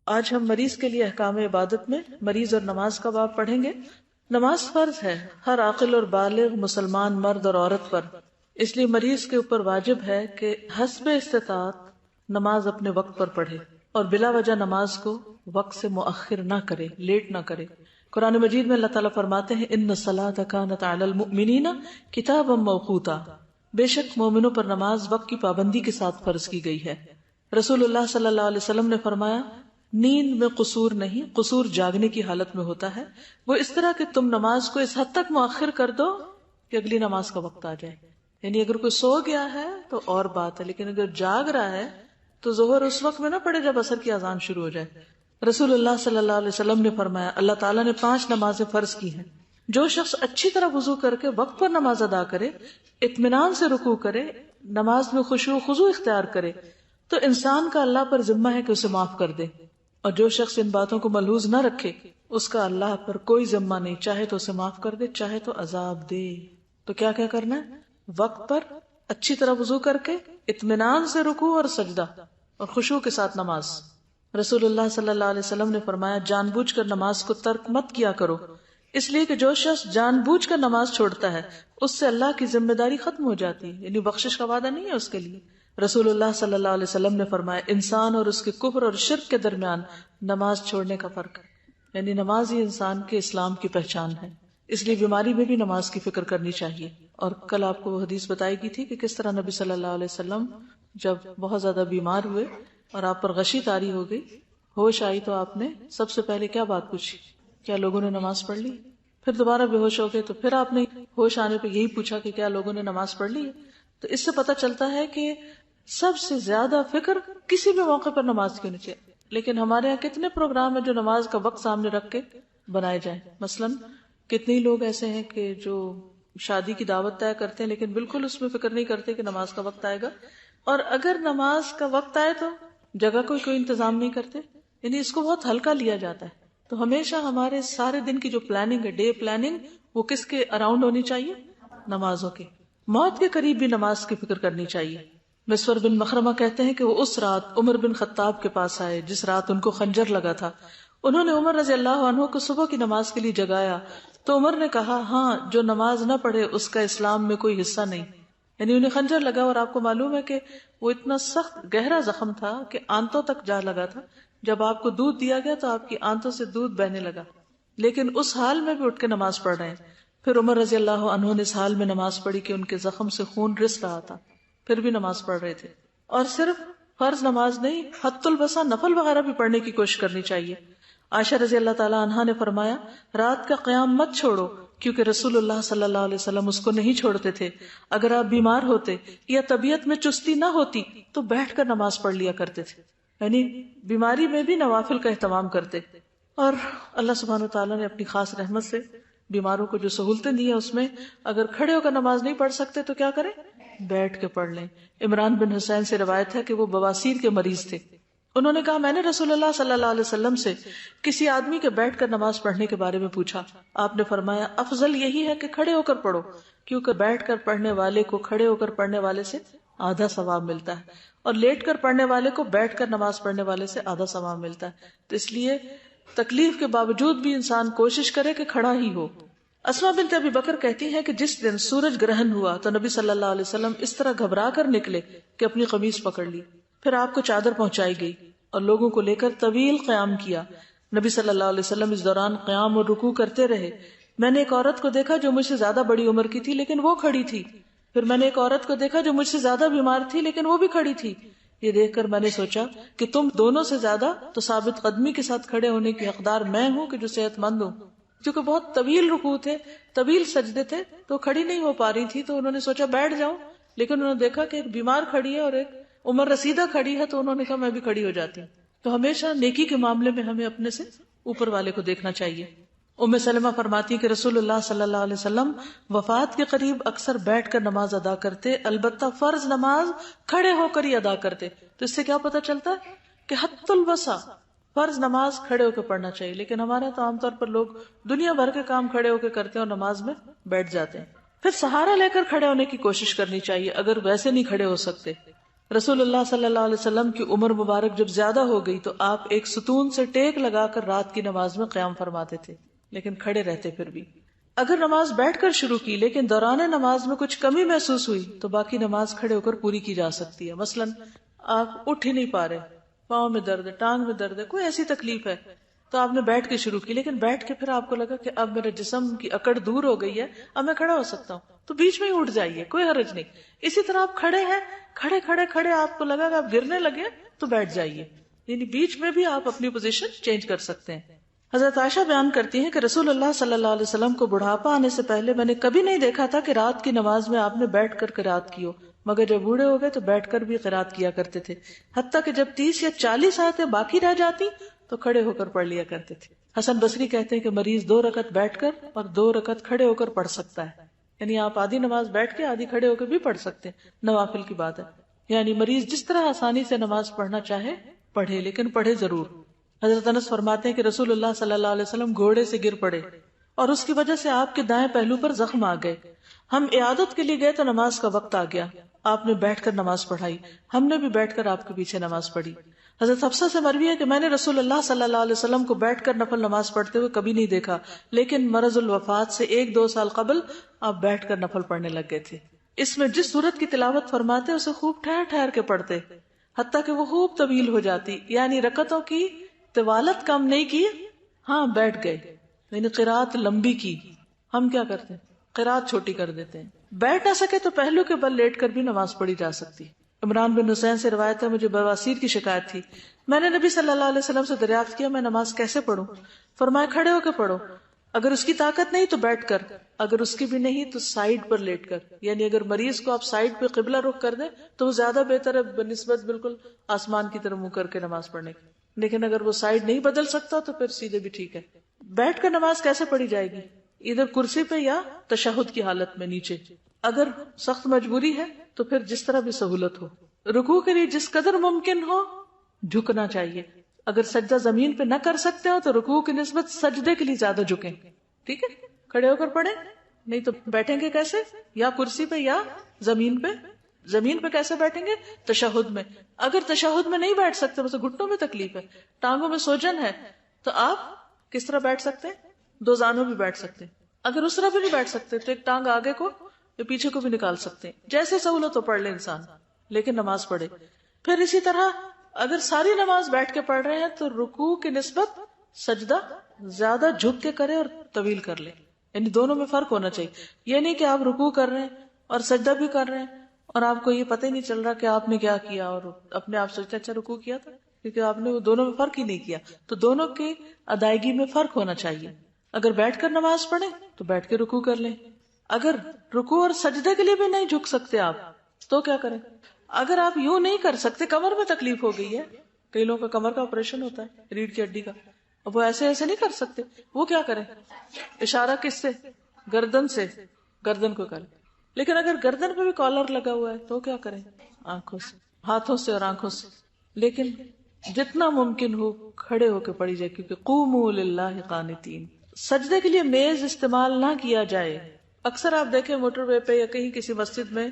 آج ہم مریض کے لیے احکام عبادت میں مریض اور نماز کا باب پڑھیں گے۔ نماز فرض ہے ہر عاقل اور بالغ مسلمان مرد اور عورت پر، اس لیے مریض کے اوپر واجب ہے کہ حسب استطاعت نماز اپنے وقت پر پڑھے اور بلا وجہ نماز کو وقت سے مؤخر نہ کرے، لیٹ نہ کرے۔ قرآن مجید میں اللہ تعالیٰ فرماتے ہیں ان الصلاۃ کانت علی المؤمنین کتابا موقوتا، بے شک مومنوں پر نماز وقت کی پابندی کے ساتھ فرض کی گئی ہے۔ رسول اللہ صلی اللہ علیہ وسلم نے فرمایا نیند میں قصور نہیں، قصور جاگنے کی حالت میں ہوتا ہے، وہ اس طرح کہ تم نماز کو اس حد تک مؤخر کر دو کہ اگلی نماز کا وقت آ جائے۔ یعنی اگر کوئی سو گیا ہے تو اور بات ہے، لیکن اگر جاگ رہا ہے تو ظہر اس وقت میں نہ پڑے جب عصر کی اذان شروع ہو جائے۔ رسول اللہ صلی اللہ علیہ وسلم نے فرمایا اللہ تعالیٰ نے 5 نمازیں فرض کی ہیں، جو شخص اچھی طرح وضو کر کے وقت پر نماز ادا کرے، اطمینان سے رکوع کرے، نماز میں خشوع و خضوع اختیار کرے تو انسان کا اللہ پر ذمہ ہے کہ اسے معاف کر دے، اور جو شخص ان باتوں کو ملحوظ نہ رکھے اس کا اللہ پر کوئی ذمہ نہیں، چاہے تو اسے معاف کر دے چاہے تو عذاب دے۔ تو کیا کیا کرنا ہے؟ وقت پر اچھی طرح وضو کر کے اطمینان سے رکوع اور سجدہ اور خشوع کے ساتھ نماز۔ رسول اللہ صلی اللہ علیہ وسلم نے فرمایا جان بوجھ کر نماز کو ترک مت کیا کرو، اس لیے کہ جو شخص جان بوجھ کر نماز چھوڑتا ہے اس سے اللہ کی ذمہ داری ختم ہو جاتی ہے، یعنی بخشش کا وعدہ نہیں ہے اس کے لیے۔ رسول اللہ صلی اللہ علیہ وسلم نے فرمایا انسان اور اس کے کفر اور شرک کے درمیان نماز چھوڑنے کا فرق ہے، یعنی نماز ہی انسان کے اسلام کی پہچان ہے، اس لیے بیماری میں بھی نماز کی فکر کرنی چاہیے۔ اور کل آپ کو وہ حدیث بتائی گئی تھی کہ کس طرح نبی صلی اللہ علیہ وسلم جب بہت زیادہ بیمار ہوئے اور آپ پر غشی طاری ہو گئی، ہوش آئی تو آپ نے سب سے پہلے کیا بات پوچھی؟ کیا لوگوں نے نماز پڑھ لی؟ پھر دوبارہ بے ہوش ہو گئے تو پھر آپ نے ہوش آنے پہ یہی پوچھا کہ کیا لوگوں نے نماز پڑھ لی؟ تو اس سے پتہ چلتا ہے کہ سب سے زیادہ فکر کسی بھی موقع پر نماز کی ہونی چاہیے، لیکن ہمارے یہاں کتنے پروگرام ہیں جو نماز کا وقت سامنے رکھ کے بنائے جائیں۔ مثلاً کتنے لوگ ایسے ہیں کہ جو شادی کی دعوت طے کرتے ہیں لیکن بالکل اس میں فکر نہیں کرتے کہ نماز کا وقت آئے گا، اور اگر نماز کا وقت آئے تو جگہ کوئی انتظام نہیں کرتے، یعنی اس کو بہت ہلکا لیا جاتا ہے۔ تو ہمیشہ ہمارے سارے دن کی جو پلاننگ ہے، ڈے پلاننگ، وہ کس کے اراؤنڈ ہونی چاہیے؟ نمازوں کے۔ موت کے قریب بھی نماز کی فکر کرنی چاہیے۔ مسور بن مخرمہ کہتے ہیں کہ وہ اس رات عمر بن خطاب کے پاس آئے جس رات ان کو خنجر لگا تھا۔ انہوں نے عمر رضی اللہ عنہ کو صبح کی نماز کے لیے جگایا تو عمر نے کہا ہاں جو نماز نہ پڑھے اس کا اسلام میں کوئی حصہ نہیں، یعنی انہیں خنجر لگا اور آپ کو معلوم ہے کہ وہ اتنا سخت گہرا زخم تھا کہ آنتوں تک جا لگا تھا۔ جب آپ کو دودھ دیا گیا تو آپ کی آنتوں سے دودھ بہنے لگا، لیکن اس حال میں بھی اٹھ کے نماز پڑھ رہے ہیں۔ پھر عمر رضی اللہ عنہ نے اس حال میں نماز پڑھی کہ ان کے زخم سے خون رس رہا تھا، پھر بھی نماز پڑھ رہے تھے۔ اور صرف فرض نماز نہیں، حت البصا نفل وغیرہ بھی پڑھنے کی کوشش کرنی چاہیے۔ عائشہ رضی اللہ تعالیٰ عنہا نے فرمایا رات کا قیام مت چھوڑو، کیونکہ رسول اللہ صلی اللہ علیہ وسلم اس کو نہیں چھوڑتے تھے۔ اگر آپ بیمار ہوتے یا طبیعت میں چستی نہ ہوتی تو بیٹھ کر نماز پڑھ لیا کرتے تھے، یعنی بیماری میں بھی نوافل کا اہتمام کرتے۔ اور اللہ سبحانہ وتعالیٰ نے اپنی خاص رحمت سے بیماروں کو جو سہولتیں دی ہیں اس میں اگر کھڑے ہو کر نماز نہیں پڑھ سکتے تو کیا کریں؟ بیٹھ کے پڑھ لیں۔ عمران بن حسین سے روایت ہے کہ وہ بواسیر کے مریض تھے، انہوں نے کہا میں نے رسول اللہ صلی اللہ علیہ وسلم سے کسی آدمی کے بیٹھ کر نماز پڑھنے کے بارے میں پوچھا، آپ نے فرمایا افضل یہی ہے کہ کھڑے ہو کر پڑھو، کیونکہ بیٹھ کر پڑھنے والے کو کھڑے ہو کر پڑھنے والے سے آدھا ثواب ملتا ہے، اور لیٹ کر پڑھنے والے کو بیٹھ کر نماز پڑھنے والے سے آدھا ثواب ملتا ہے۔ تو اس لیے تکلیف کے باوجود بھی انسان کوشش کرے کہ کھڑا ہی ہو۔ اسماء بنت ابی بکر کہتی ہے کہ جس دن سورج گرہن ہوا تو نبی صلی اللہ علیہ وسلم اس طرح گھبرا کر نکلے کہ اپنی قمیص پکڑ لی، پھر آپ کو چادر پہنچائی گئی اور لوگوں کو لے کر طویل قیام کیا۔ نبی صلی اللہ علیہ وسلم اس دوران قیام اور رکوع کرتے رہے۔ میں نے ایک عورت کو دیکھا جو مجھ سے زیادہ بڑی عمر کی تھی لیکن وہ کھڑی تھی، پھر میں نے ایک عورت کو دیکھا جو مجھ سے زیادہ بیمار تھی لیکن وہ بھی کھڑی تھی۔ یہ دیکھ کر میں نے سوچا کہ تم دونوں سے زیادہ تو ثابت قدمی کے ساتھ کھڑے ہونے کی حقدار میں ہوں کہ جو صحت مند ہوں، کیونکہ بہت طویل رکوع تھے، طویل سجدے تھے، تو کھڑی نہیں ہو پا رہی تھی، تو انہوں نے سوچا بیٹھ جاؤں، لیکن انہوں نے دیکھا کہ ایک بیمار کھڑی ہے اور ایک عمر رسیدہ کھڑی ہے، تو انہوں نے کہا میں بھی کھڑی ہو جاتی ہوں۔ تو ہمیشہ نیکی کے معاملے میں ہمیں اپنے سے اوپر والے کو دیکھنا چاہیے۔ ام سلمہ فرماتی کہ رسول اللہ صلی اللہ علیہ وسلم وفات کے قریب اکثر بیٹھ کر نماز ادا کرتے، البتہ فرض نماز کھڑے ہو کر ہی ادا کرتے۔ تو اس سے کیا پتہ چلتا ہے کہ حت البصا فرض نماز کھڑے ہو کے پڑھنا چاہیے، لیکن ہمارے تو عام طور پر لوگ دنیا بھر کے کام کھڑے ہو کے کرتے ہیں اور نماز میں بیٹھ جاتے ہیں۔ پھر سہارا لے کر کھڑے ہونے کی کوشش کرنی چاہیے اگر ویسے نہیں کھڑے ہو سکتے۔ رسول اللہ صلی اللہ علیہ وسلم کی عمر مبارک جب زیادہ ہو گئی تو آپ ایک ستون سے ٹیک لگا کر رات کی نماز میں قیام فرماتے تھے، لیکن کھڑے رہتے پھر بھی۔ اگر نماز بیٹھ کر شروع کی لیکن دوران نماز میں کچھ کمی محسوس ہوئی تو باقی نماز کھڑے ہو کر پوری کی جا سکتی ہے۔ مثلا آپ اٹھ ہی نہیں پا رہے، پاؤں میں درد ہے، ٹانگ میں درد ہے، کوئی ایسی تکلیف ہے تو آپ نے بیٹھ کے شروع کی، لیکن بیٹھ کے پھر آپ کو لگا کہ اب میرے جسم کی اکڑ دور ہو گئی ہے، اب میں کھڑا ہو سکتا ہوں، تو بیچ میں ہی اٹھ جائیے، کوئی حرج نہیں۔ اسی طرح آپ کھڑے ہیں، کھڑے کھڑے کھڑے آپ کو لگا کہ آپ گرنے لگے تو بیٹھ جائیے، یعنی بیچ میں بھی آپ اپنی پوزیشن چینج کر سکتے ہیں۔ حضرت عائشہ بیان کرتی ہیں کہ رسول اللہ صلی اللہ علیہ وسلم کو بڑھاپا آنے سے پہلے میں نے کبھی نہیں دیکھا تھا کہ رات کی نماز میں آپ نے بیٹھ کر قرات کی ہو، مگر جب بوڑھے ہو گئے تو بیٹھ کر بھی قرات کیا کرتے تھے، حتیٰ کہ جب 30 یا 40 آیتیں باقی رہ جاتی تو کھڑے ہو کر پڑھ لیا کرتے تھے۔ حسن بصری کہتے ہیں کہ مریض 2 رکعت بیٹھ کر اور 2 رکعت کھڑے ہو کر پڑھ سکتا ہے، یعنی آپ آدھی نماز بیٹھ کے آدھی کھڑے ہو کے بھی پڑھ سکتے ہیں، نوافل کی بات ہے، یعنی مریض جس طرح آسانی سے نماز پڑھنا چاہے پڑھے، لیکن پڑھے ضرور۔ حضرت انس فرماتے ہیں کہ رسول اللہ صلی اللہ علیہ وسلم گھوڑے سے گر پڑے اور اس کی وجہ سے آپ کے دائیں پہلو پر زخم آ گئے، ہم عیادت کے لیے گئے تو نماز کا وقت آ گیا، آپ نے بیٹھ کر نماز پڑھائی، ہم نے بھی بیٹھ کر آپ کے پیچھے نماز پڑھی۔ حضرت حفصہ سے مروی ہے کہ میں نے رسول اللہ صلی اللہ علیہ وسلم کو بیٹھ کر نفل نماز پڑھتے ہوئے کبھی نہیں دیکھا، لیکن مرض الوفات سے 1-2 سال قبل آپ بیٹھ کر نفل پڑھنے لگ گئے تھے۔ اس میں جس سورت کی تلاوت فرماتے اسے خوب ٹھہر ٹھہر کے پڑھتے، حتیٰ کہ وہ خوب طویل ہو جاتی، یعنی رکعتوں کی طوالت کم نہیں کی، ہاں بیٹھ گئے، یعنی قرات لمبی کی۔ ہم کیا کرتے ہیں؟ قرات چھوٹی کر دیتے ہیں۔ بیٹھ نہ سکے تو پہلو کے بل لیٹ کر بھی نماز پڑھی جا سکتی۔ عمران بن حسین سے روایت ہے، مجھے بواسیر کی شکایت تھی، میں نے نبی صلی اللہ علیہ وسلم سے دریافت کیا میں نماز کیسے پڑھوں؟ فرمایا کھڑے ہو کے پڑھو، اگر اس کی طاقت نہیں تو بیٹھ کر، اگر اس کی بھی نہیں تو سائیڈ پر لیٹ کر، یعنی اگر مریض کو آپ سائیڈ پہ قبلہ رخ کر دیں تو وہ زیادہ بہتر ہے بنسبت بالکل آسمان کی طرف منہ کر کے نماز پڑھنے کی، لیکن اگر وہ سائیڈ نہیں بدل سکتا تو پھر سیدھے بھی ٹھیک ہے۔ بیٹھ کر نماز کیسے پڑھی جائے گی؟ ادھر کرسی پہ یا تشہد کی حالت میں نیچے، اگر سخت مجبوری ہے تو پھر جس طرح بھی سہولت ہو۔ رکوع کے لیے جس قدر ممکن ہو جھکنا چاہیے، اگر سجدہ زمین پہ نہ کر سکتے ہو تو رکوع کی نسبت سجدے کے لیے زیادہ جھکیں، ٹھیک ہے؟ کھڑے ہو کر پڑھیں، نہیں تو بیٹھیں گے کیسے؟ یا کرسی پہ یا زمین پہ۔ زمین پہ کیسے بیٹھیں گے؟ تشہد میں۔ اگر تشہد میں نہیں بیٹھ سکتے، مثلا گھٹنوں میں تکلیف ہے، ٹانگوں میں سوجن ہے، تو آپ کس طرح بیٹھ سکتے ہیں؟ 2 زانوں بھی بیٹھ سکتے ہیں۔ اگر اس طرح بھی نہیں بیٹھ سکتے تو ایک ٹانگ آگے کو یا پیچھے کو بھی نکال سکتے ہیں، جیسے سہولت ہو پڑھ لے انسان، لیکن نماز پڑھے۔ پھر اسی طرح اگر ساری نماز بیٹھ کے پڑھ رہے ہیں تو رکوع کی نسبت سجدہ زیادہ جھک کے کرے اور طویل کر لے، یعنی دونوں میں فرق ہونا چاہیے۔ یہ نہیں کہ آپ رکوع کر رہے ہیں اور سجدہ بھی کر رہے ہیں اور آپ کو یہ پتہ ہی نہیں چل رہا کہ آپ نے کیا کیا، اور اپنے آپ سوچتے اچھا رکوع کیا تھا، کیونکہ آپ نے وہ دونوں میں فرق ہی نہیں کیا۔ تو دونوں کی ادائیگی میں فرق ہونا چاہیے۔ اگر بیٹھ کر نماز پڑھیں تو بیٹھ کے رکوع کر لیں، اگر رکوع اور سجدے کے لیے بھی نہیں جھک سکتے آپ تو کیا کریں؟ اگر آپ یوں نہیں کر سکتے، کمر میں تکلیف ہو گئی ہے، کئی لوگوں کا کمر کا آپریشن ہوتا ہے ریڑھ کی ہڈی کا، اب وہ ایسے نہیں کر سکتے، وہ کیا کریں؟ اشارہ کس سے؟ گردن سے، گردن کو کریں۔ لیکن اگر گردن پہ بھی کالر لگا ہوا ہے تو کیا کریں؟ آنکھوں سے، ہاتھوں سے اور آنکھوں سے۔ لیکن جتنا ممکن ہو کھڑے ہو کے پڑھی جائے، کیونکہ قوموا للہ قانتین۔ سجدے کے لیے میز استعمال نہ کیا جائے۔ اکثر آپ دیکھیں موٹر وے پہ یا کہیں کسی مسجد میں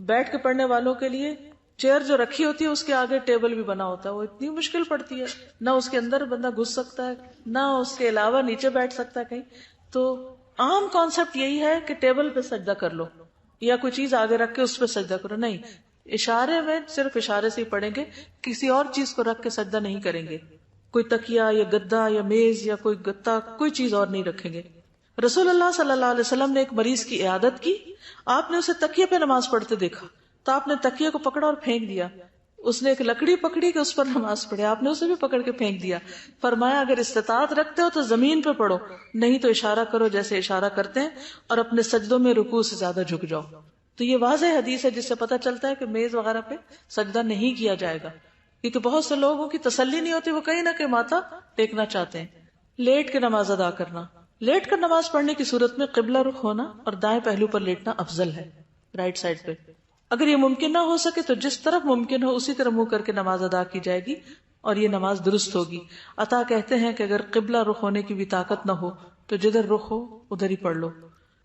بیٹھ کے پڑھنے والوں کے لیے چیئر جو رکھی ہوتی ہے اس کے آگے ٹیبل بھی بنا ہوتا ہے، وہ اتنی مشکل پڑتی ہے، نہ اس کے اندر بندہ گھس سکتا ہے نہ اس کے علاوہ نیچے بیٹھ سکتا ہے کہیں۔ تو عام کانسیپٹ یہی ہے کہ ٹیبل پہ سجدہ کر لو یا کوئی چیز آگے رکھ کے اس پہ سجدہ کرو، نہیں، اشارے میں صرف اشارے سے ہی پڑھیں گے، کسی اور چیز کو رکھ کے سجدہ نہیں کریں گے، کوئی تکیہ یا گدا یا میز یا کوئی گتا کوئی چیز اور نہیں رکھیں گے۔ رسول اللہ صلی اللہ علیہ وسلم نے ایک مریض کی عیادت کی، آپ نے اسے تکیے پہ نماز پڑھتے دیکھا تو آپ نے تکیے کو پکڑا اور پھینک دیا، اس نے ایک لکڑی پکڑی کہ اس پر نماز پڑھے، آپ نے اسے بھی پکڑ کے پھینک دیا، فرمایا اگر استطاعت رکھتے ہو تو زمین پہ پڑھو، نہیں تو اشارہ کرو جیسے اشارہ کرتے ہیں، اور اپنے سجدوں میں رکوع سے زیادہ جھک جاؤ۔ تو یہ واضح حدیث ہے جس سے پتہ چلتا ہے کہ میز وغیرہ پہ سجدہ نہیں کیا جائے گا، کیونکہ بہت سے لوگوں کی تسلی نہیں ہوتی، وہ کہیں نہ کہیں ماتھا ٹیکنا چاہتے ہیں۔ لیٹ کے نماز ادا کرنا، لیٹ کر نماز پڑھنے کی صورت میں قبلہ رخ ہونا اور دائیں پہلو پر لیٹنا افضل ہے، رائٹ سائڈ پہ۔ اگر یہ ممکن نہ ہو سکے تو جس طرف ممکن ہو اسی طرح منہ کر کے نماز ادا کی جائے گی اور یہ نماز درست ہوگی۔ عطا کہتے ہیں کہ اگر قبلہ رخ ہونے کی بھی طاقت نہ ہو تو جدھر رخ ہو ادھر ہی پڑھ لو۔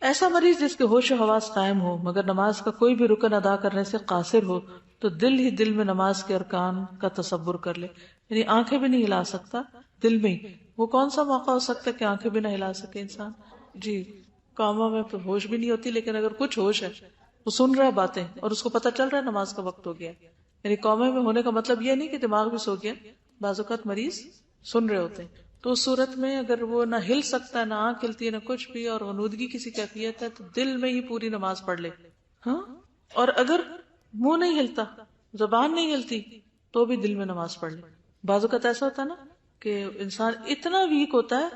ایسا مریض جس کے ہوش و حواس قائم ہو مگر نماز کا کوئی بھی رکن ادا کرنے سے قاصر ہو تو دل ہی دل میں نماز کے ارکان کا تصور کر لے، یعنی آنکھیں بھی نہیں ہلا سکتا، دل میں ہی۔ وہ کون سا موقع ہو سکتا ہے کہ آنکھیں بھی نہ ہلا سکے انسان؟ جی، کاموں میں تو ہوش بھی نہیں ہوتی، لیکن اگر کچھ ہوش ہے، وہ سن رہا ہے باتیں اور اس کو پتہ چل رہا ہے نماز کا وقت ہو گیا، یعنی قومے میں ہونے کا مطلب یہ نہیں کہ دماغ بھی سو گیا، بعض اوقات مریض سن رہے ہوتے ہیں، تو اس صورت میں اگر وہ نہ ہل سکتا ہے، نہ آنکھ ہلتی ہے، نہ کچھ بھی، اور غنودگی کسی کیفیت ہے، تو دل میں ہی پوری نماز پڑھ لے۔ ہاں، اور اگر منہ نہیں ہلتا، زبان نہیں ہلتی، تو بھی دل میں نماز پڑھ لے۔ بعض اوقات ایسا ہوتا ہے نا کہ انسان اتنا ویک ہوتا ہے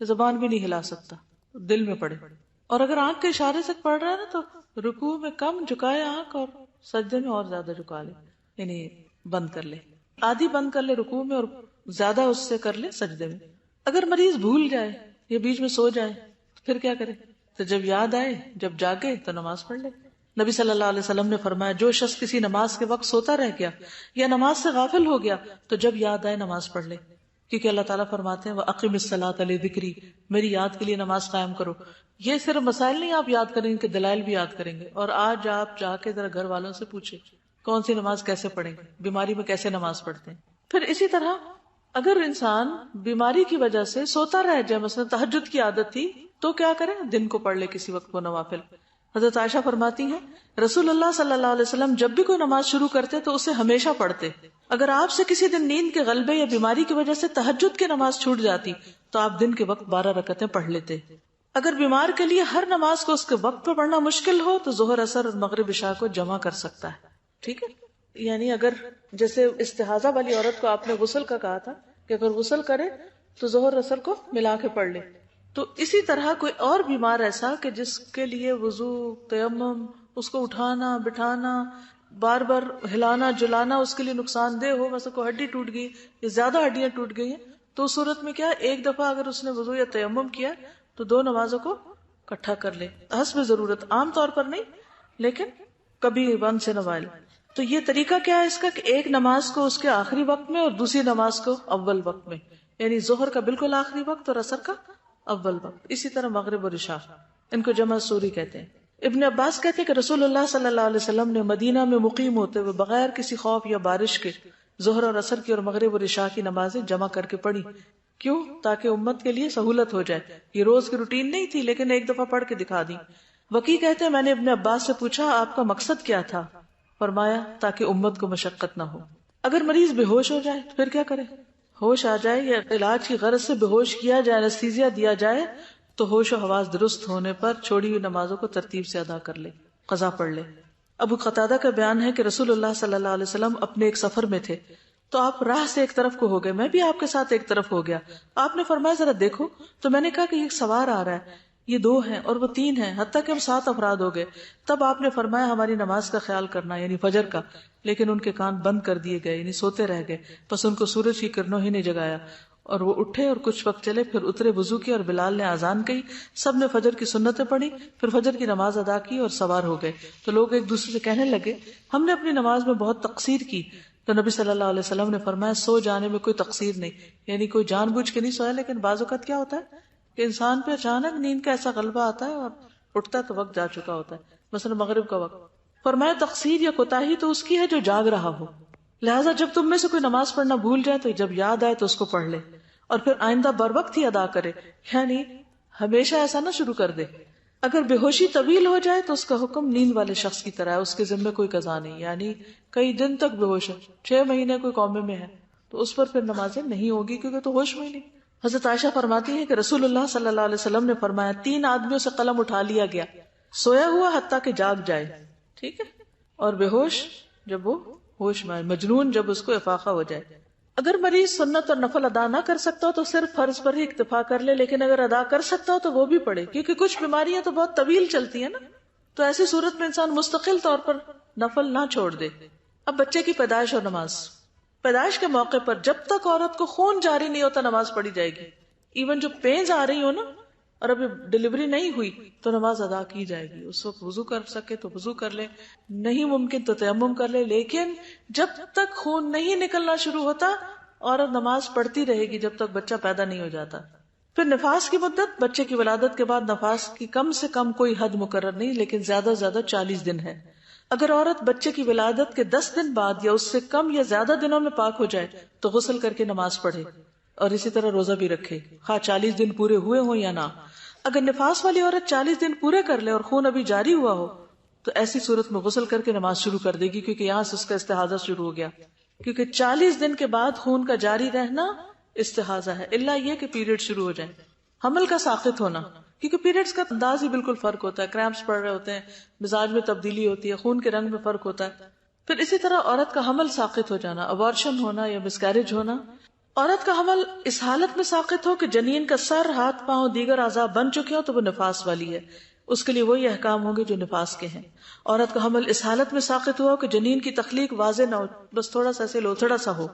کہ زبان بھی نہیں ہلا سکتا، دل میں پڑھے۔ اور اگر آنکھ کے اشارے سے پڑھ رہا ہے نا، تو رکوع میں کم جھکائے آنکھ، اور سجدے میں اور زیادہ جھکا لے، یعنی بند کر لے، آدھی بند کر لے رکوع میں، اور زیادہ اس سے کر لے سجدے میں۔ اگر مریض بھول جائے یا بیچ میں سو جائے تو پھر کیا کرے؟ تو جب یاد آئے، جب جاگے تو نماز پڑھ لے۔ نبی صلی اللہ علیہ وسلم نے فرمایا، جو شخص کسی نماز کے وقت سوتا رہ گیا یا نماز سے غافل ہو گیا تو جب یاد آئے نماز پڑھ لے، کیونکہ اللہ تعالیٰ فرماتے ہیں وَأَقِمِ الصَّلَاةَ لِذِكْرِي، میری یاد کے لیے نماز قائم کرو۔ یہ صرف مسائل نہیں آپ یاد کریں گے کہ دلائل بھی یاد کریں گے۔ اور آج آپ جا کے ذرا گھر والوں سے پوچھیں کون سی نماز کیسے پڑھیں گے، بیماری میں کیسے نماز پڑھتے ہیں۔ پھر اسی طرح اگر انسان بیماری کی وجہ سے سوتا رہ جائے، مثلا تہجد کی عادت تھی، تو کیا کرے؟ دن کو پڑھ لے کسی وقت کو نوافل۔ حضرت عائشہ فرماتی ہیں رسول اللہ صلی اللہ علیہ وسلم جب بھی کوئی نماز شروع کرتے تو اسے ہمیشہ پڑھتے۔ اگر آپ سے کسی دن نیند کے غلبے یا بیماری کی وجہ سے تہجد کی نماز چھوٹ جاتی تو آپ دن کے وقت 12 رکعتیں پڑھ لیتے۔ اگر بیمار کے لیے ہر نماز کو اس کے وقت پہ پڑھنا مشکل ہو تو ظہر، عصر اور مغرب، عشاء کو جمع کر سکتا ہے۔ ٹھیک ہے، یعنی اگر جیسے استحاضہ والی عورت کو آپ نے غسل کا کہا تھا کہ اگر غسل کرے تو ظہر عصر کو ملا کے پڑھ لے، تو اسی طرح کوئی اور بیمار ایسا کہ جس کے لیے وضو، تیمم، اس کو اٹھانا بٹھانا، بار بار ہلانا جلانا اس کے لیے نقصان دہ ہو، مثلا کوئی ہڈی ٹوٹ گئی یا زیادہ ہڈیاں ٹوٹ گئی ہیں، تو اس صورت میں کیا، ایک دفعہ اگر اس نے وضو یا تیمم کیا تو 2 نمازوں کو اکٹھا کر لے، حسب ضرورت، عام طور پر نہیں لیکن کبھی ون سے نوائل۔ تو یہ طریقہ کیا ہے اس کا کہ ایک نماز کو اس کے آخری وقت میں اور دوسری نماز کو اول وقت میں، یعنی ظہر کا بالکل آخری وقت اور عصر کا اول وقت، اسی طرح مغرب اور عشاء، ان کو جمع سوری کہتے ہیں۔ ابن عباس کہتے ہیں کہ رسول اللہ صلی اللہ علیہ وسلم نے مدینہ میں مقیم ہوتے ہوئے بغیر کسی خوف یا بارش کے ظہر اور عصر کی اور مغرب اور عشاء کی نمازیں جمع کر کے پڑھی۔ کیوں؟ تاکہ امت کے لیے سہولت ہو جائے، یہ روز کی روٹین نہیں تھی لیکن ایک دفعہ پڑھ کے دکھا دی۔ وکی کہتے ہیں میں نے ابن عباس سے پوچھا آپ کا مقصد کیا تھا؟ فرمایا تاکہ امت کو مشقت نہ ہو۔ اگر مریض بے ہوش ہو جائے پھر کیا کرے؟ ہوش آ جائے یا علاج کی غرض سے بے ہوش کیا جائے، انستھیزیا دیا جائے، تو ہوش و حواس درست ہونے پر چھوڑی ہوئی نمازوں کو ترتیب سے ادا کر لے، قضا پڑھ لے۔ ابو قتادہ کا بیان ہے کہ رسول اللہ صلی اللہ علیہ وسلم اپنے ایک سفر میں تھے تو آپ راہ سے ایک طرف کو ہو گئے، میں بھی آپ کے ساتھ ایک طرف ہو گیا۔ آپ نے فرمایا ذرا دیکھو، تو میں نے کہا کہ یہ سوار آ رہا ہے، یہ 2 ہیں اور وہ 3 ہیں، حتیٰ کہ ہم 7 افراد ہو گئے۔ تب آپ نے فرمایا ہماری نماز کا خیال کرنا، یعنی فجر کا، لیکن ان کے کان بند کر دیے گئے، یعنی سوتے رہ گئے، بس ان کو سورج کی کرنوں ہی نے جگایا۔ اور وہ اٹھے اور کچھ وقت چلے، پھر اترے، وضو کیا اور بلال نے اذان کہی، سب نے فجر کی سنتیں پڑھی، پھر فجر کی نماز ادا کی اور سوار ہو گئے۔ تو لوگ ایک دوسرے سے کہنے لگے ہم نے اپنی نماز میں بہت تقصیر کی۔ تو نبی صلی اللہ علیہ وسلم نے فرمایا سو جانے میں کوئی تقصیر نہیں، یعنی کوئی جان بوجھ کے نہیں سویا، لیکن بعض اوقات کیا ہوتا ہے کہ انسان پہ اچانک نیند کا ایسا غلبہ آتا ہے اور اٹھتا تو وقت جا چکا ہوتا ہے، مثلا مغرب کا وقت۔ فرمایا تقصیر یا کوتاہی تو اس کی ہے جو جاگ رہا ہو، لہٰذا جب تم میں سے کوئی نماز پڑھنا بھول جائے تو جب یاد آئے تو اس کو پڑھ لے، اور پھر آئندہ بر وقت ہی ادا کرے، یعنی ہمیشہ ایسا نہ شروع کر دے۔ اگر بے ہوشی طویل ہو جائے تو اس کا حکم نیند والے شخص کی طرح ہے، اس کے ذمہ کوئی قضا نہیں، یعنی کئی دن تک بے ہوش ہے، 6 مہینے کوئی قومے میں ہے تو اس پر پھر نمازیں نہیں ہوگی کیونکہ تو ہوش میں ہی نہیں۔ حضرت عائشہ فرماتی ہے کہ رسول اللہ صلی اللہ علیہ وسلم نے فرمایا 3 آدمیوں سے قلم اٹھا لیا گیا، سویا ہوا حتیٰ کہ جاگ جائے، ٹھیک ہے، اور بے ہوش جب وہ ہوش میں آئے، مجنون جب اس کو افاقہ ہو جائے۔ اگر مریض سنت اور نفل ادا نہ کر سکتا ہو تو صرف فرض پر ہی اکتفا کر لے، لیکن اگر ادا کر سکتا ہو تو وہ بھی پڑھے، کیونکہ کچھ بیماریاں تو بہت طویل چلتی ہیں نا، تو ایسی صورت میں انسان مستقل طور پر نفل نہ چھوڑ دے۔ اب بچے کی پیدائش اور نماز، پیدائش کے موقع پر جب تک عورت کو خون جاری نہیں ہوتا نماز پڑھی جائے گی، ایون جو پینز آ رہی ہو نا اور ابھی ڈلیوری نہیں ہوئی تو نماز ادا کی جائے گی۔ اس وقت وضو کر سکے تو وضو کر لے، نہیں ممکن تو تیمم کر لے، لیکن جب تک خون نہیں نکلنا شروع ہوتا عورت نماز پڑھتی رہے گی جب تک بچہ پیدا نہیں ہو جاتا۔ پھر نفاس کی مدت، بچے کی ولادت کے بعد نفاس کی کم سے کم کوئی حد مقرر نہیں، لیکن زیادہ سے زیادہ 40 دن ہے۔ اگر عورت بچے کی ولادت کے 10 دن بعد یا اس سے کم یا زیادہ دنوں میں پاک ہو جائے تو غسل کر کے نماز پڑھے، اور اسی طرح روزہ بھی رکھے، خواہ 40 دن پورے ہوئے ہوں یا نہ۔ اگر نفاس والی عورت 40 دن پورے کر لے اور خون ابھی جاری ہوا ہو تو ایسی صورت میں غسل کر کے نماز شروع کر دے گی، کیونکہ یہاں سے اس کا استحاضہ شروع ہو گیا، کیونکہ 40 دن کے بعد خون کا جاری رہنا استحاضہ ہے، الا یہ کہ پیریڈ شروع ہو جائے، حمل کا ساقط ہونا، کیونکہ پیریڈز کا انداز ہی بالکل فرق ہوتا ہے، کریمپس پڑ رہے ہوتے ہیں، مزاج میں تبدیلی ہوتی ہے، خون کے رنگ میں فرق ہوتا ہے۔ پھر اسی طرح عورت کا حمل ساقط ہو جانا، ابارشن ہونا یا مسکیریج ہونا۔ عورت کا حمل اس حالت میں ساقط ہو کہ جنین کا سر، ہاتھ، پاؤں، دیگر اعضاء بن چکے ہوں تو وہ نفاس والی ہے، اس کے لیے وہی احکام ہوں گے جو نفاس کے ہیں۔ عورت کا حمل اس حالت میں ساقط ہوا کہ جنین کی تخلیق واضح نہ ہو، بس تھوڑا سا ایسے لوتھڑا سا ہو،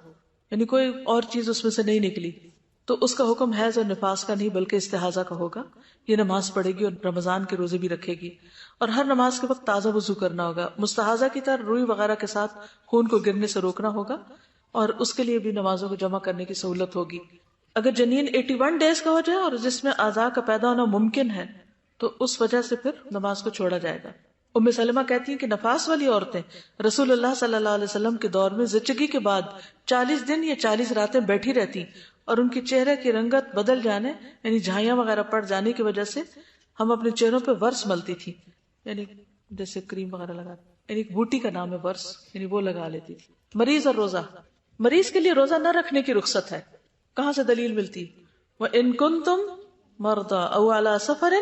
یعنی کوئی اور چیز اس میں سے نہیں نکلی، تو اس کا حکم حیض اور نفاس کا نہیں بلکہ استحاضہ کا ہوگا۔ یہ نماز پڑھے گی اور رمضان کے روزے بھی رکھے گی، اور ہر نماز کے وقت تازہ وضو کرنا ہوگا، مستحاضہ کی طرح روئی وغیرہ کے ساتھ خون کو گرنے سے روکنا ہوگا، اور اس کے لیے بھی نمازوں کو جمع کرنے کی سہولت ہوگی۔ اگر جنین 81 ڈیز کا ہو جائے اور جس میں اعضاء کا پیدا ہونا ممکن ہے تو اس وجہ سے پھر نماز کو چھوڑا جائے گا۔ ام سلمہ کہتی ہیں کہ نفاس والی عورتیں رسول اللہ صلی اللہ علیہ وسلم کے دور میں زچگی کے بعد 40 دن یا 40 راتیں بیٹھی رہتی، اور ان کے چہرے کی رنگت بدل جانے یعنی جھائیاں وغیرہ پڑ جانے کی وجہ سے ہم اپنے چہروں پہ ورس ملتی تھی، یعنی جیسے کریم وغیرہ لگاتی، یعنی ایک بوٹی کا نام ہے ورس، یعنی وہ لگا لیتی تھی۔ مریض اور روزہ، مریض کے لیے روزہ نہ رکھنے کی رخصت ہے۔ کہاں سے دلیل ملتی؟ وَإِن كُنتُم مَرْضَىٰ أَوْ عَلَىٰ سَفَرٍ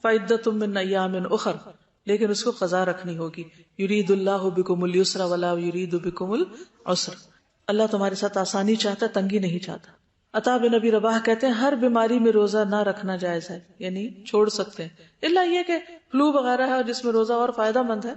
فَعِدَّةٌ مِّنْ أَيَّامٍ أُخَرَ، لیکن اس کو قضا رکھنی ہوگی۔ یرید اللہ بکم اليسر ولا یرید بکم العسر، اللہ تمہارے ساتھ آسانی چاہتا ہے، تنگی نہیں چاہتا۔ عطا بن ابی رباح کہتے ہیں ہر بیماری میں روزہ نہ رکھنا جائز ہے، یعنی چھوڑ سکتے ہیں، الا یہ کہ فلو وغیرہ ہے جس میں روزہ اور فائدہ مند ہے،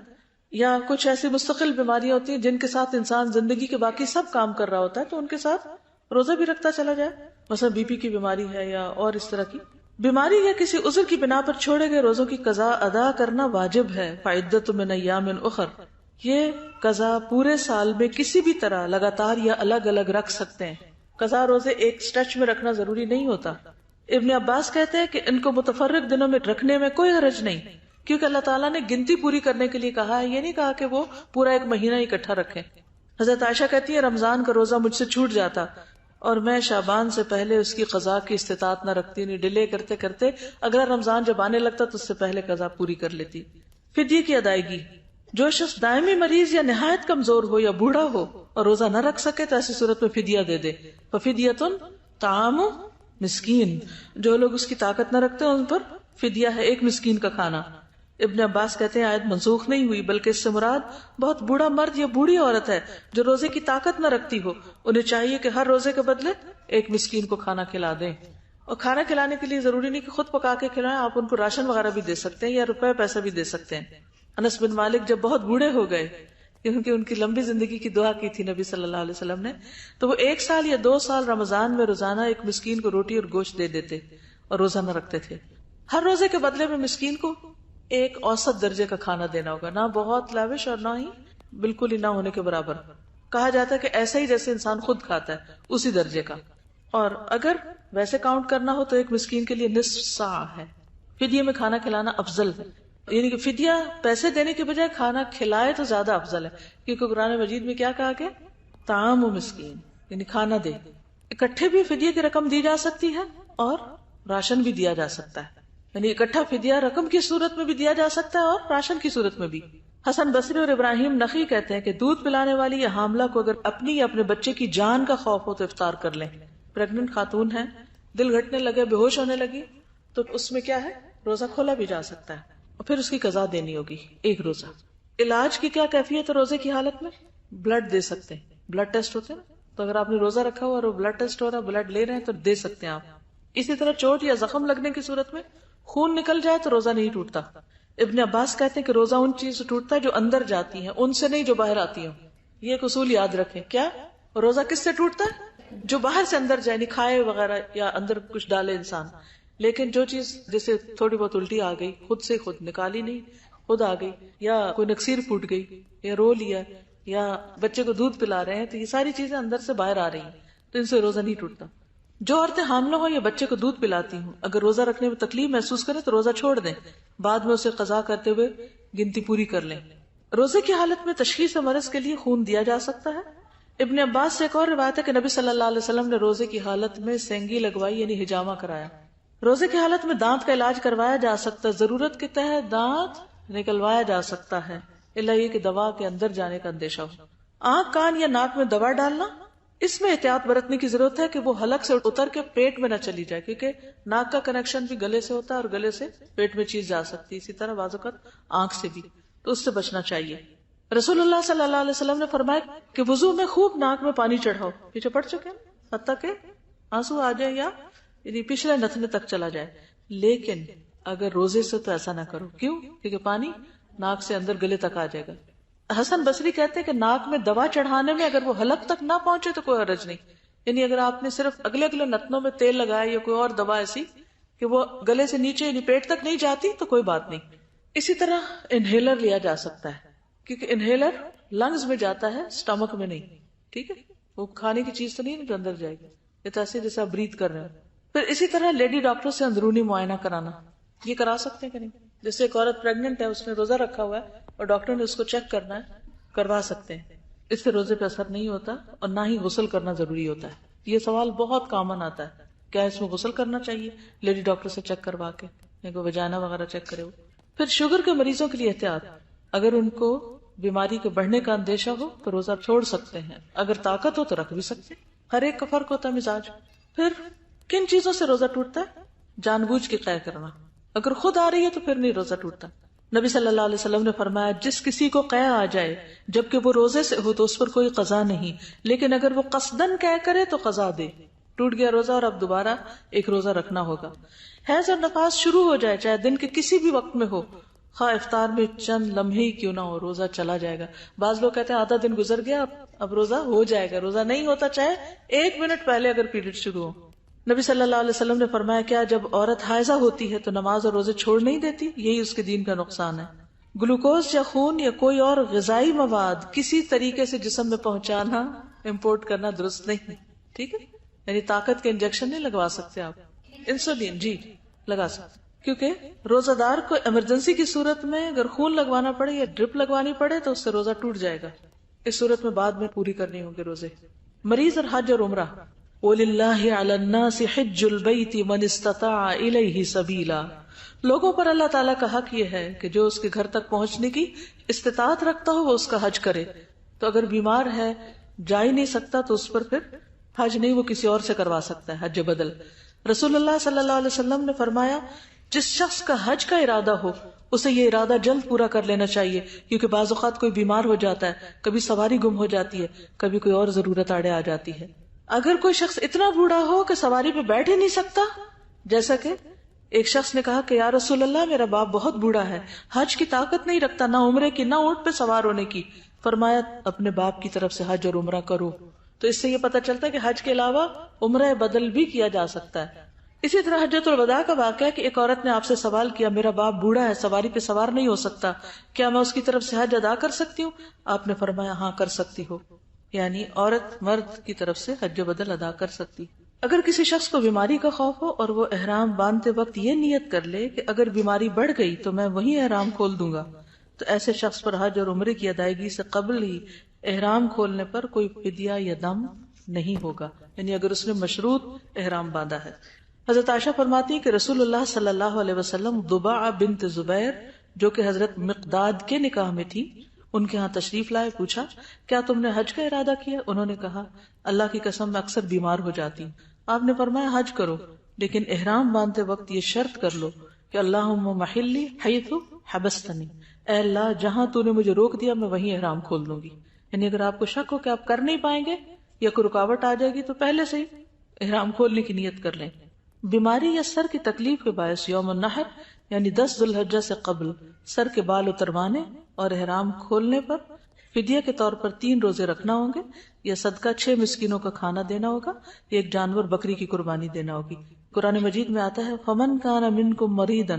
یا کچھ ایسی مستقل بیماریاں ہوتی ہیں جن کے ساتھ انسان زندگی کے باقی سب کام کر رہا ہوتا ہے تو ان کے ساتھ روزہ بھی رکھتا چلا جائے، مثلا بی پی کی بیماری ہے یا اور اس طرح کی بیماری یا کسی عذر کی بنا پر چھوڑے گئے روزوں کی قضا ادا کرنا واجب ہے۔ فعدۃ من ایام اخر، یہ قضا پورے سال میں کسی بھی طرح لگاتار یا الگ الگ رکھ سکتے ہیں، قضا روزے ایک سٹریچ میں رکھنا ضروری نہیں ہوتا۔ ابن عباس کہتے ہیں کہ ان کو متفرق دنوں میں رکھنے میں کوئی حرج نہیں، کیونکہ اللہ تعالیٰ نے گنتی پوری کرنے کے لیے کہا ہے، یہ نہیں کہا کہ وہ پورا ایک مہینہ اکٹھا رکھیں۔ حضرت عائشہ کہتی ہے رمضان کا روزہ مجھ سے چھوٹ جاتا اور میں شعبان سے پہلے اس کی قضا کی استطاعت نہ رکھتی، نہیں ڈیلے کرتے کرتے اگلا رمضان جب آنے لگتا تو اس سے پہلے قضا پوری کر لیتی۔ فدیے کی ادائیگی، جو شخص دائمی مریض یا نہایت کمزور ہو یا بوڑھا ہو اور روزہ نہ رکھ سکے تو ایسی صورت میں فدیہ دے دے۔ ففدیۃ طعام مسکین، جو لوگ اس کی طاقت نہ رکھتے ان پر فدیہ ہے ایک مسکین کا کھانا۔ ابن عباس کہتے ہیں آیت منسوخ نہیں ہوئی بلکہ اس سے مراد بہت بوڑھا مرد یا بوڑھی عورت ہے جو روزے کی طاقت نہ رکھتی ہو، انہیں چاہیے کہ ہر روزے کے بدلے ایک مسکین کو کھانا کھلا دیں۔ اور کھانا کھلانے کے لیے ضروری نہیں کہ خود پکا کے کھلائیں، آپ ان کو راشن وغیرہ بھی دے سکتے ہیں یا روپے پیسے بھی دے سکتے ہیں۔ انس بن مالک جب بہت بوڑھے ہو گئے، کیونکہ ان کی لمبی زندگی کی دعا کی تھی نبی صلی اللہ علیہ وسلم نے، تو وہ 1 سال یا 2 سال رمضان میں روزانہ ایک مسکین کو روٹی اور گوشت دے دیتے اور روزہ نہ رکھتے تھے۔ ہر روزے کے بدلے میں مسکین کو ایک اوسط درجے کا کھانا دینا ہوگا، نہ بہت لیوش اور نہ ہی بالکل ہی نہ ہونے کے برابر۔ کہا جاتا ہے کہ ایسا ہی جیسے انسان خود کھاتا ہے اسی درجے کا، اور اگر ویسے کاؤنٹ کرنا ہو تو ایک مسکین کے لیے نصف صاع ہے۔ فدیے میں کھانا کھلانا افضل ہے، یعنی کہ فدیہ پیسے دینے کے بجائے کھانا کھلائے تو زیادہ افضل ہے، کیونکہ قرآن مجید میں کیا کہا کہ طعام و مسکین، یعنی کھانا دے۔ اکٹھے بھی فدیے کی رقم دی جا سکتی ہے اور راشن بھی دیا جا سکتا ہے، یعنی اکٹھا فدیہ رقم کی صورت میں بھی دیا جا سکتا ہے اور راشن کی صورت میں بھی۔ حسن بصری اور ابراہیم نخعی کہتے ہیں کہ دودھ پلانے والی یا حاملہ کو اگر اپنی یا اپنے بچے کی جان کا خوف ہو تو افطار کر لیں۔ پریگننٹ خاتون ہے، دل گھٹنے لگے، بے ہوش ہونے لگی، تو اس میں کیا ہے، روزہ کھولا بھی جا سکتا ہے اور پھر اس کی قضا دینی ہوگی ایک روزہ۔ علاج کی کیا کیفیت ہے روزے کی حالت میں؟ بلڈ دے سکتے ہیں، بلڈ ٹیسٹ ہوتے ہیں نا، تو اگر آپ نے روزہ رکھا ہوا اور وہ بلڈ ٹیسٹ ہو رہا ہے، بلڈ لے رہے ہیں تو دے سکتے ہیں آپ۔ اسی طرح چوٹ یا زخم لگنے کی صورت میں خون نکل جائے تو روزہ نہیں ٹوٹتا۔ ابن عباس کہتے ہیں کہ روزہ ان چیز سے ٹوٹتا ہے جو اندر جاتی ہیں، ان سے نہیں جو باہر آتی ہیں۔ یہ ایک اصول یاد رکھیں۔ کیا روزہ کس سے ٹوٹتا ہے؟ جو باہر سے اندر جائے، نہیں کھائے وغیرہ یا اندر کچھ ڈالے انسان، لیکن جو چیز جیسے تھوڑی بہت الٹی آ گئی، خود سے خود نکالی نہیں، خود آ گئی، یا کوئی نکسیر پھوٹ گئی، یا رو لیا، یا بچے کو دودھ پلا رہے ہیں، تو یہ ساری چیزیں اندر سے باہر آ رہی ہیں، تو ان سے روزہ نہیں ٹوٹتا۔ جو عورتیں حاملہ ہوں یا بچے کو دودھ پلاتی ہوں، اگر روزہ رکھنے میں تکلیف محسوس کریں تو روزہ چھوڑ دیں، بعد میں اسے قضا کرتے ہوئے گنتی پوری کر لیں۔ روزے کی حالت میں تشخیص مرض کے لیے خون دیا جا سکتا ہے. ابن عباس سے ایک اور روایت ہے کہ نبی صلی اللہ علیہ وسلم نے روزے کی حالت میں سینگی لگوائی یعنی حجامہ کرایا. روزے کی حالت میں دانت کا علاج کروایا جا سکتا ہے، ضرورت کے تحت دانت نکلوایا جا سکتا ہے، الا یہ کہ دوا کے اندر جانے کا اندیشہ ہو. آنکھ، کان یا ناک میں دوا ڈالنا، اس میں احتیاط برتنے کی ضرورت ہے کہ وہ حلق سے اتر کے پیٹ میں نہ چلی جائے، کیونکہ ناک کا کنیکشن بھی گلے سے ہوتا ہے اور گلے سے پیٹ میں چیز جا سکتی ہے، اسی طرح بعض اوقات آنکھ سے بھی، تو اس سے بچنا چاہیے. رسول اللہ صلی اللہ علیہ وسلم نے فرمایا کہ وضو میں خوب ناک میں پانی چڑھاؤ، پیچھے پڑ چکے ہیں، حتیٰ کہ آنسو آ جائے یا یعنی پچھلے نتنے تک چلا جائے. لیکن اگر روزے سے تو ایسا نہ کرو. کیوں؟ کیونکہ پانی ناک سے اندر گلے تک آ جائے گا. حسن بصری کہتے ہیں کہ ناک میں دوا چڑھانے میں اگر وہ حلق تک نہ پہنچے تو کوئی حرج نہیں، یعنی اگر آپ نے صرف اگلے نتنوں میں تیل لگایا یا کوئی اور دوا ایسی کہ وہ گلے سے نیچے یعنی پیٹ تک نہیں جاتی تو کوئی بات نہیں. اسی طرح انہیلر لیا جا سکتا ہے، کیونکہ انہیلر لنگز میں جاتا ہے، سٹمک میں نہیں. ٹھیک ہے، وہ کھانے کی چیز تو نہیں جو اندر جائے گی، یہ تو ایسے جیسے آپ بریتھ کر رہے ہیں. پھر اسی طرح لیڈی ڈاکٹر سے اندرونی معائنہ کرانا، یہ کرا سکتے ہیں کہ نہیں؟ جیسے ایک عورت پریگننٹ ہے، اس نے روزہ رکھا ہوا ہے اور ڈاکٹر نے اس کو چیک کرنا ہے، کروا سکتے ہیں. اس سے روزے پہ اثر نہیں ہوتا اور نہ ہی غسل کرنا ضروری ہوتا ہے. یہ سوال بہت کامن آتا ہے، کیا اس میں غسل کرنا چاہیے؟ لیڈی ڈاکٹر سے چیک کروا کے، یا کوئی وجائنا وغیرہ چیک کرے. پھر شوگر کے مریضوں کے لیے احتیاط، اگر ان کو بیماری کے بڑھنے کا اندیشہ ہو تو روزہ چھوڑ سکتے ہیں، اگر طاقت ہو تو رکھ بھی سکتے ہیں. ہر ایک کا فرق ہوتا ہے مزاج. پھر کن چیزوں سے روزہ ٹوٹتا ہے؟ جان بوجھ کے قے کرنا، اگر خود آ رہی ہے تو پھر نہیں روزہ ٹوٹتا. نبی صلی اللہ علیہ وسلم نے فرمایا جس کسی کو قے آ جائے جبکہ وہ روزے سے ہو تو اس پر کوئی قضا نہیں، لیکن اگر وہ قصدن قے کرے تو قضا دے. ٹوٹ گیا روزہ اور اب دوبارہ ایک روزہ رکھنا ہوگا. حیض اور نفاس شروع ہو جائے چاہے دن کے کسی بھی وقت میں ہو، خواہ افطار میں چند لمحے ہی کیوں نہ ہو، روزہ چلا جائے گا. بعض لوگ کہتے ہیں آدھا دن گزر گیا اب روزہ ہو جائے گا. روزہ نہیں ہوتا چاہے 1 منٹ پہلے اگر پیریڈ شروع ہو. نبی صلی اللہ علیہ وسلم نے فرمایا کیا جب عورت حائضہ ہوتی ہے تو نماز اور روزے چھوڑ نہیں دیتی؟ یہی اس کے دین کا نقصان ہے. گلوکوز یا خون یا کوئی اور غذائی مواد کسی طریقے سے جسم میں پہنچانا، امپورٹ کرنا درست نہیں. ٹھیک ہے، یعنی طاقت کے انجیکشن نہیں لگوا سکتے آپ. انسولین جی لگا سکتے، کیونکہ روزہ دار کو ایمرجنسی کی صورت میں اگر خون لگوانا پڑے یا ڈرپ لگوانی پڑے تو اس سے روزہ ٹوٹ جائے گا. اس صورت میں بعد میں پوری کرنی ہوں گے روزے. مریض اور حج اور عمرہ، وَلِلَّهِ عَلَى النَّاسِ حِجُّ الْبَيْتِ مَنِ اسْتَطَاعَ إِلَيْهِ سَبِيلًا. لوگوں پر اللہ تعالیٰ کا حق یہ ہے کہ جو اس کے گھر تک پہنچنے کی استطاعت رکھتا ہو وہ اس کا حج کرے. تو اگر بیمار ہے جا ہی نہیں سکتا تو اس پر پھر حج نہیں، وہ کسی اور سے کروا سکتا ہے، حج بدل. رسول اللہ صلی اللہ علیہ وسلم نے فرمایا جس شخص کا حج کا ارادہ ہو اسے یہ ارادہ جلد پورا کر لینا چاہیے، کیونکہ بعض اوقات کوئی بیمار ہو جاتا ہے، کبھی سواری گم ہو جاتی ہے، کبھی کوئی اور ضرورت آڑے آ جاتی ہے. اگر کوئی شخص اتنا بوڑھا ہو کہ سواری پہ بیٹھ ہی نہیں سکتا، جیسا کہ ایک شخص نے کہا کہ یا رسول اللہ میرا باپ بہت بوڑھا ہے، حج کی طاقت نہیں رکھتا، نہ عمرے کی نہ اونٹ پہ سوار ہونے کی. فرمایا اپنے باپ کی طرف سے حج اور عمرہ کرو. تو اس سے یہ پتہ چلتا ہے کہ حج کے علاوہ عمرہ بدل بھی کیا جا سکتا ہے. اسی طرح حجۃ الوداع کا واقعہ کہ ایک عورت نے آپ سے سوال کیا میرا باپ بوڑھا ہے، سواری پہ سوار نہیں ہو سکتا، کیا میں اس کی طرف سے حج ادا کر سکتی ہوں؟ آپ نے فرمایا ہاں کر سکتی ہو، یعنی عورت مرد کی طرف سے حج بدل ادا کر سکتی. اگر کسی شخص کو بیماری کا خوف ہو اور وہ احرام باندھتے وقت یہ نیت کر لے کہ اگر بیماری بڑھ گئی تو میں وہیں احرام کھول دوں گا، تو ایسے شخص پر حج اور عمرے کی ادائیگی سے قبل ہی احرام کھولنے پر کوئی فدیہ یا دم نہیں ہوگا، یعنی اگر اس نے مشروط احرام باندھا ہے. حضرت عائشہ فرماتی ہیں کہ رسول اللہ صلی اللہ علیہ وسلم ضباع بنت زبیر جو کہ حضرت مقداد کے نکاح میں تھی ان کے ہاں تشریف لائے. پوچھا کیا تم نے حج کا ارادہ کیا؟ انہوں نے کہا اللہ کی قسم میں اکثر بیمار ہو جاتی ہوں. آپ نے فرمایا حج کرو لیکن احرام باندھتے وقت یہ شرط کر لو کہ اللہم محلی حیث حبستنی، اے اللہ جہاں تو نے مجھے روک دیا میں وہیں احرام کھول دوں گی. یعنی اگر آپ کو شک ہو کہ آپ کر نہیں پائیں گے یا کوئی رکاوٹ آ جائے گی تو پہلے سے ہی احرام کھولنے کی نیت کر لیں. بیماری یا سر کی تکلیف کے باعث یوم النحر یعنی 10 ذی الحجہ سے قبل سر کے بال اتروانے اور احرام کھولنے پر فدیہ کے طور پر 3 روزے رکھنا ہوں گے، یا صدقہ 6 مسکینوں کا کھانا دینا ہوگا، یا ایک جانور بکری کی قربانی دینا ہوگی. قرآن مجید میں آتا ہے فمن کان منکم مریضا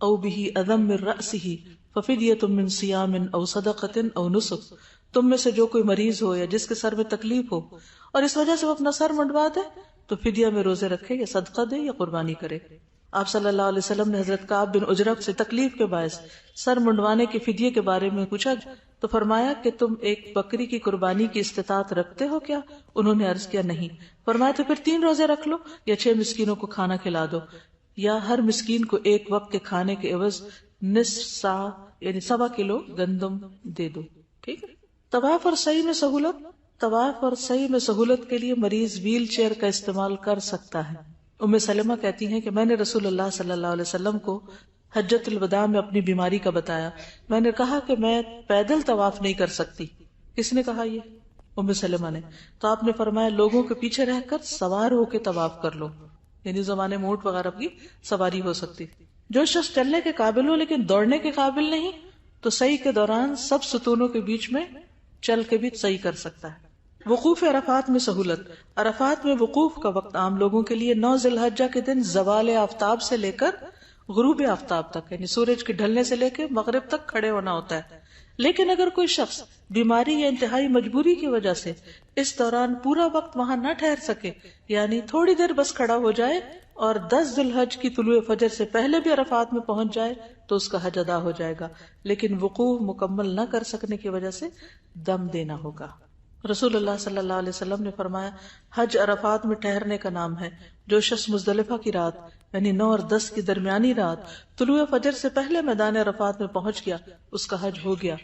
او بہ اذی من رأسہ ففدیۃ من صیام او صدقۃ او نسک. تم میں سے جو کوئی مریض ہو یا جس کے سر میں تکلیف ہو اور اس وجہ سے وہ اپنا سر منڈوا دے تو فدیہ میں روزے رکھے یا صدقہ دے یا قربانی کرے. آپ صلی اللہ علیہ وسلم نے حضرت کعب بن عجرہ سے تکلیف کے باعث سر منڈوانے کے فدیے کے بارے میں پوچھا تو فرمایا کہ تم ایک بکری کی قربانی کی استطاعت رکھتے ہو کیا؟ انہوں نے عرض کیا نہیں۔ فرمایا تو پھر 3 روزے رکھ لو یا 6 مسکینوں کو کھانا کھلا دو، یا ہر مسکین کو ایک وقت کے کھانے کے عوض نصف سا یعنی 1.25 کلو گندم دے دو۔ ٹھیک ہے۔ طواف اور سعی میں سہولت۔ طواف اور سعی میں سہولت کے لیے مریض ویل چیئر کا استعمال کر سکتا ہے۔ ام سلمہ کہتی ہیں کہ میں نے رسول اللہ صلی اللہ علیہ وسلم کو حجۃ الوداع میں اپنی بیماری کا بتایا۔ میں نے کہا کہ میں پیدل طواف نہیں کر سکتی۔ کس نے کہا؟ یہ ام سلمہ نے۔ تو آپ نے فرمایا لوگوں کے پیچھے رہ کر سوار ہو کے طواف کر لو، یعنی زمانے میں اونٹ وغیرہ کی سواری ہو سکتی۔ جو شخص چلنے کے قابل ہو لیکن دوڑنے کے قابل نہیں تو سعی کے دوران سب ستونوں کے بیچ میں چل کے بھی سعی کر سکتا ہے۔ وقوف عرفات میں سہولت۔ عرفات میں وقوف کا وقت عام لوگوں کے لیے 9 ذی الحجہ کے دن زوال آفتاب سے لے کر غروب آفتاب تک، یعنی سورج کے ڈھلنے سے لے کے مغرب تک کھڑے ہونا ہوتا ہے۔ لیکن اگر کوئی شخص بیماری یا انتہائی مجبوری کی وجہ سے اس دوران پورا وقت وہاں نہ ٹھہر سکے، یعنی تھوڑی دیر بس کھڑا ہو جائے اور 10 ذی الحجہ کی طلوع فجر سے پہلے بھی عرفات میں پہنچ جائے تو اس کا حج ادا ہو جائے گا، لیکن وقوف مکمل نہ کر سکنے کی وجہ سے دم دینا ہوگا۔ رسول اللہ صلی اللہ علیہ وسلم نے فرمایا حج عرفات میں ٹھہرنے کا نام ہے۔ جو شخص مزدلفہ کی رات یعنی 9 اور 10 کی درمیانی رات طلوع فجر سے پہلے میدان عرفات میں پہنچ گیا اس کا حج ہو گیا۔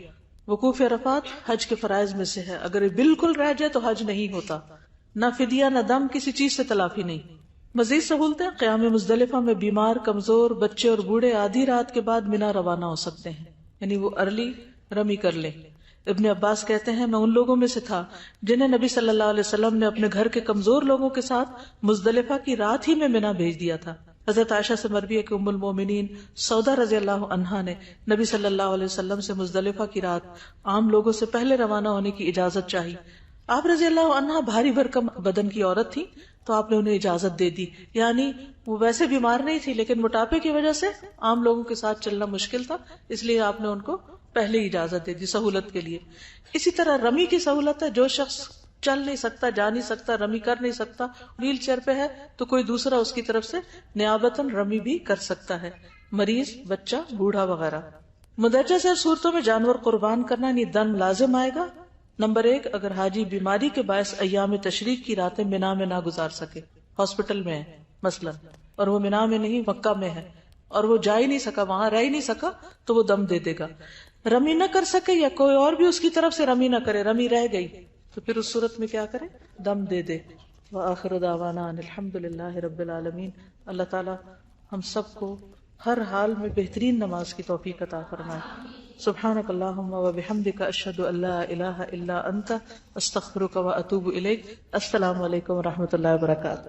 وقوف عرفات حج کے فرائض میں سے ہے، اگر یہ بالکل رہ جائے تو حج نہیں ہوتا، نہ فدیہ نہ دم، کسی چیز سے تلافی نہیں۔ مزید سہولتیں، قیام مزدلفہ میں بیمار، کمزور، بچے اور بوڑھے آدھی رات کے بعد مینا روانہ ہو سکتے ہیں، یعنی وہ ارلی رمی کر لیں۔ ابن عباس کہتے ہیں میں ان لوگوں میں سے تھا جنہیں نبی صلی اللہ علیہ وسلم نے اپنے گھر کے کمزور لوگوں کے ساتھ مزدلفہ کی رات ہی میں مینا بھیج دیا تھا۔ حضرت عائشہ سے مروی ہے کہ ام المومنین سودا رضی اللہ عنہا نے نبی صلی اللہ علیہ وسلم سے مزدلفہ کی رات عام لوگوں سے پہلے روانہ ہونے کی اجازت چاہی۔ آپ رضی اللہ عنہا بھاری بھرکم بدن کی عورت تھی تو آپ نے انہیں اجازت دے دی، یعنی وہ ویسے بیمار نہیں تھی لیکن موٹاپے کی وجہ سے عام لوگوں کے ساتھ چلنا مشکل تھا، اس لیے آپ نے ان کو پہلے ہی اجازت دے دی سہولت کے لیے۔ اسی طرح رمی کی سہولت ہے، جو شخص چل نہیں سکتا، جا نہیں سکتا، رمی کر نہیں سکتا، ویل چیئر پہ ہے تو کوئی دوسرا اس کی طرف سے نیابتاً رمی بھی کر سکتا ہے، مریض، بچہ، بوڑھا وغیرہ۔ مدرجہ ذیل صورتوں میں جانور قربان کرنا یعنی دم لازم آئے گا۔ نمبر 1، اگر حاجی بیماری کے باعث ایام تشریق کی راتیں مینا میں نہ گزار سکے، ہاسپٹل میں ہے مثلا اور وہ مینا میں نہیں مکہ میں ہے اور وہ جا ہی نہیں سکا، وہاں رہ ہی نہیں سکا، تو وہ دم دے دے گا۔ رمی نہ کر سکے یا کوئی اور بھی اس کی طرف سے رمی نہ کرے، رمی رہ گئی تو پھر اس صورت میں کیا کرے؟ دم دے دے۔ وآخر دعوانا ان الحمدللہ رب العالمین۔ اللہ تعالی ہم سب کو ہر حال میں بہترین نماز کی توفیق عطا فرمائے۔ سبحانک اللہم وبحمدک، اشہد ان لا الہ الا انت، استغفرک واتوب الیک۔ السلام علیکم ورحمۃ اللہ وبرکاتہ۔